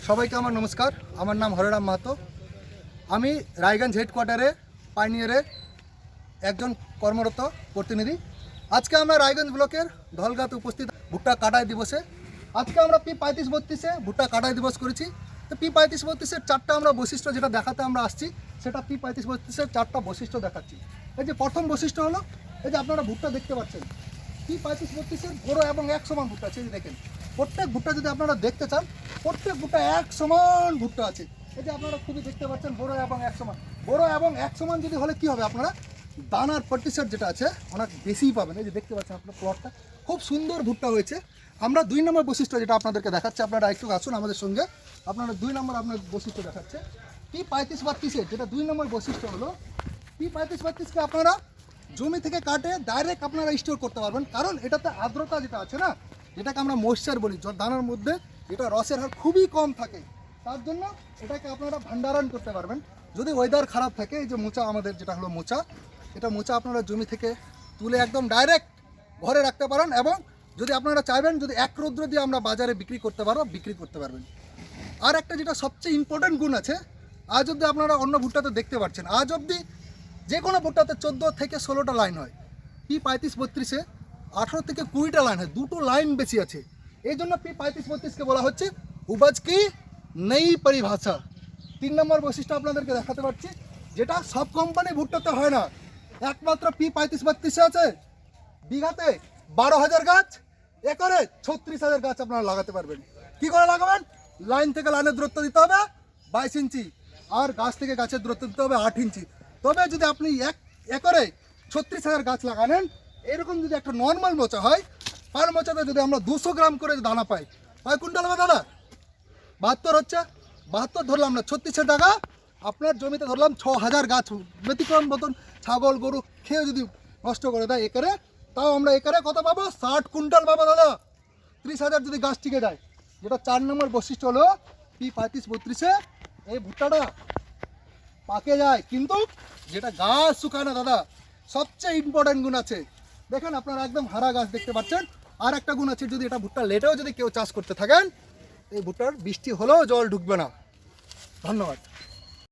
সবাইকে আমার নমস্কার। আমার নাম হরেরাম মাহাতো। আমি রায়গঞ্জ হেডকোয়ার্টারে পাইনিয়ারে একজন কর্মরত প্রতিনিধি। আজকে আমরা রায়গঞ্জ ব্লকের ধলগাতে উপস্থিত ভুট্টা কাটাই দিবসে। আজকে আমরা P3532-এ ভুট্টা কাটাই দিবস করেছি। তো P3532-এর চারটা আমরা বৈশিষ্ট্য যেটা দেখাতে আমরা আসছি, সেটা P3532-এর চারটা বৈশিষ্ট্য দেখাচ্ছি। এই যে প্রথম বৈশিষ্ট্য হলো, এই যে আপনারা ভুট্টা দেখতে পাচ্ছেন, P3532-এর বড় এবং এক সমান ভুট্টা আছে। এই যে দেখেন, প্রত্যেক ভুট্টা যদি আপনারা দেখতে চান, প্রত্যেক ভুট্টা এক সমান ভুট্টা আছে। এই যে আপনারা খুবই দেখতে পাচ্ছেন বড় এবং এক সমান। বড় এবং এক সমান যদি হলে কি হবে, আপনারা দানার প্রতিশত যেটা আছে অনেক বেশিই পাবেন। এই যে দেখতে পাচ্ছেন আপনার প্লটটা খুব সুন্দর ভুট্টা হয়েছে। আমরা 2 নম্বর বৈশিষ্ট্য যেটা আপনাদেরকে দেখাচ্ছি, আপনারা একটু আসুন আমাদের সঙ্গে। আপনারা 2 নম্বর আপনার বৈশিষ্ট্য দেখাচ্ছে P3532-এর যেটা 2 নম্বর বৈশিষ্ট্য হলো, P3532-কে আপনারা জমি থেকে কাটে ডাইরেক্ট আপনারা স্টোর করতে পারবেন। কারণ এটাতে আর্দ্রতা যেটা আছে না, যেটাকে আমরা ময়েশ্চার বলি, দানার মধ্যে এটা রসের হার খুবই কম থাকে, তার জন্য এটাকে আপনারা ভান্ডারণ করতে পারবেন। যদি ওয়েদার খারাপ থাকে, এই যে মোচা আমাদের যেটা হলো মোচা, এটা মোচা আপনারা জমি থেকে তুলে একদম ডাইরেক্ট ঘরে রাখতে পারেন। এবং যদি আপনারা চাইবেন, যদি এক রৌদ্র দিয়ে আমরা বাজারে বিক্রি করতে পারবেন। আর একটা যেটা সবচেয়ে ইম্পর্টেন্ট গুণ আছে, আজ অবধি আপনারা অন্য ভুট্টাতে দেখতে পাচ্ছেন, আজ অবধি যে কোনো ভুট্টাতে 14 থেকে 16টা লাইন হয়, P3532-এ 18 থেকে 20টা লাইন হয়, 2টো লাইন বেশি আছে। এই জন্য P3532-কে বলা হচ্ছে উপজ কি নই পরিভাষা। 3 নম্বর বৈশিষ্ট্য আপনাদেরকে দেখাতে পারছি, যেটা সব কোম্পানি ভুট্টাতে হয় না, একমাত্র P3532-এ আছে। বিঘাতে 12,000 গাছ, একরে 36,000 গাছ আপনারা লাগাতে পারবেন। কি করে লাগাবেন? লাইন থেকে লাইনের দূরত্ব দিতে হবে 22 ইঞ্চি, আর গাছ থেকে গাছের দূরত্ব দিতে হবে 8 ইঞ্চি। তবে যদি আপনি একরে 36,000 গাছ লাগানেন, এরকম যদি একটা নর্মাল মোচা হয়, পার মোচাতে যদি আমরা 200 গ্রাম করে দানা পাই, কয় কুইন্টাল হবে দাদা? 72 হচ্ছে। 72 ধরলাম না, 36 টাকা আপনার জমিতে ধরলাম 6,000 গাছ ব্যতিক্রম মতন ছাগল গরু খেয়ে যদি নষ্ট করে দেয় একরে, তাও আমরা একরে কত পাবো? 60 কুইন্টাল পাবো দাদা। 30,000 যদি গাছ টিকে যায়। যেটা 4 নম্বর বৈশিষ্ট্য হলো, P3532-এ এই ভুট্টাটা পাকে যায়, কিন্তু যেটা গাছ শুকায় না দাদা। সবচেয়ে ইম্পর্টেন্ট গুণ আছে, দেখেন আপনারা একদম হারা গাছ দেখতে পাচ্ছেন। আর একটা গুণ আছে, যদি এটা ভুট্টা লেটেও যদি কেউ চাষ করতে থাকেন, এই ভুট্টার বৃষ্টি হলেও জল ঢুকবে না। ধন্যবাদ।